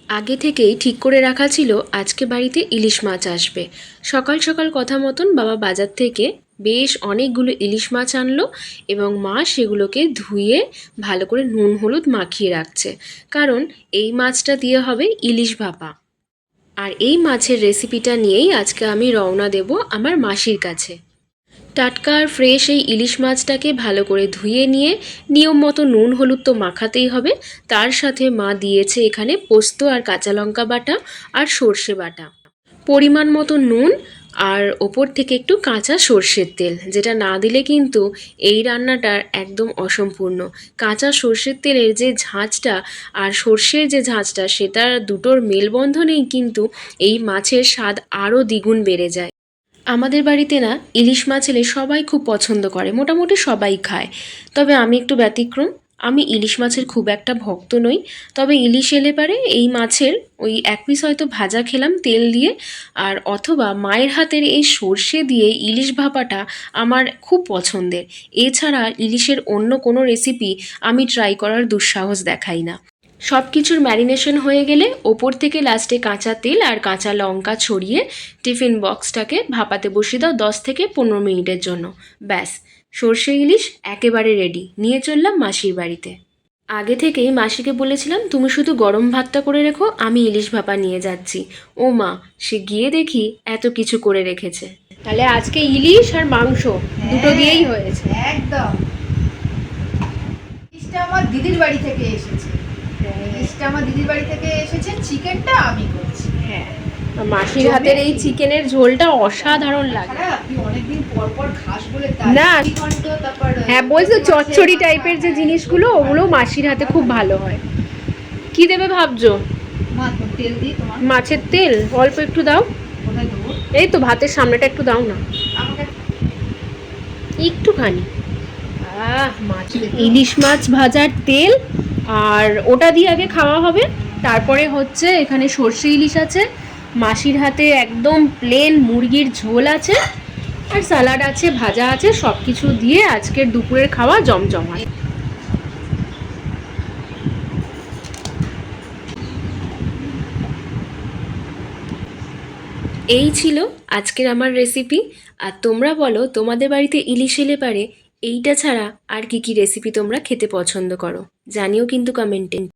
আগে থেকেই ঠিক করে রাখা ছিল আজকে বাড়িতে ইলিশ মাছ আসবে। সকাল সকাল কথা মতন বাবা বাজার থেকে বেশ অনেকগুলো ইলিশ মাছ আনলো এবং মা সেগুলোকে ধুয়ে ভালো করে নুন হলুদ মাখিয়ে রাখছে, কারণ এই মাছটা দিয়ে হবে ইলিশ ভাপা। আর এই মাছের রেসিপিটা নিয়েই আজকে আমি রওনা দেব আমার মাসির কাছে। টাটকা আর ফ্রেশ এই ইলিশ মাছটাকে ভালো করে ধুয়ে নিয়ে নিয়ম মতো নুন হলুদ তো মাখাতেই হবে, তার সাথে মা দিয়েছে এখানে পোস্ত আর কাঁচা লঙ্কা বাটা আর সর্ষে বাটা, পরিমাণ মতো নুন, আর ওপর থেকে একটু কাঁচা সর্ষের তেল, যেটা না দিলে কিন্তু এই রান্নাটার একদম অসম্পূর্ণ। কাঁচা সর্ষের তেলের যে ঝাঁঝটা আর সর্ষের যে ঝাঁঝটা, সেটা দুটোর মেলবন্ধনেই কিন্তু এই মাছের স্বাদ আরও দ্বিগুণ বেড়ে যায়। আমাদের বাড়িতে না ইলিশ মাছ এলে সবাই খুব পছন্দ করে, মোটামুটি সবাই খায়। তবে আমি একটু ব্যতিক্রম, আমি ইলিশ মাছের খুব একটা ভক্ত নই। তবে ইলিশ এলে পারে এই মাছের ওই এক পিস হয়তো ভাজা খেলাম তেল দিয়ে, আর অথবা মায়ের হাতের এই সর্ষে দিয়ে ইলিশ ভাপাটা আমার খুব পছন্দের। এছাড়া ইলিশের অন্য কোনো রেসিপি আমি ট্রাই করার দুঃসাহস দেখাই না। সব কিছুর ম্যারিনেশন হয়ে গেলে ওপর থেকে লাস্টে কাঁচা তেল আর কাঁচা লঙ্কা ছড়িয়ে টিফিন বক্সটাকে ভাপাতে বসিয়ে দাও 10 থেকে 15 মিনিটের জন্য। ব্যাস, সর্ষে ইলিশ একেবারে রেডি, নিয়ে চললাম মাসির বাড়িতে। আগে থেকেই মাসিকে বলেছিলাম তুমি শুধু গরম ভাতটা করে রেখো, আমি ইলিশ ভাপা নিয়ে যাচ্ছি। ও মা, সে গিয়ে দেখি এত কিছু করে রেখেছে। তাহলে আজকে ইলিশ আর মাংস দুটো দিয়েই হয়েছে। একদম। ইলিশটা আমার দিদির বাড়ি থেকে এসেছে। চিকেনটা আমি করছি। হ্যাঁ, মাসির হাতের এই চিকেনের ঝোলটা অসাধারণ লাগে। তুই অনেকদিন পর পর খাস বলে না, হ্যাঁ বলছো চচ্চড়ি টাইপের যে জিনিসগুলো, ওগুলো মাসির হাতে খুব ভালো হয়। কি দেবে ভাবছো? তেল দিই তোমার। মাছের তেল অল্প একটু দাও। কোথায় দেবো? এই তো ভাতের সামনেটা একটু দাও না, আমাকে একটুখানি। মাছ, ইলিশ মাছ ভাজার তেল, আর ওটা দিয়ে আগে খাওয়া হবে। তারপরে হচ্ছে এখানে সর্ষে ইলিশ আছে, মাসির হাতে একদম প্লেন মুরগির ঝোল আছে, আর স্যালাড আছে, ভাজা আছে, সব কিছু দিয়ে আজকের দুপুরের খাওয়া জমজমাট। এই ছিল আজকের আমার রেসিপি। আর তোমরা বলো তোমাদের বাড়িতে ইলিশ এলে পারে এইটা ছাড়া আর কি কি রেসিপি তোমরা খেতে পছন্দ করো, জানিও কিন্তু কমেন্টে।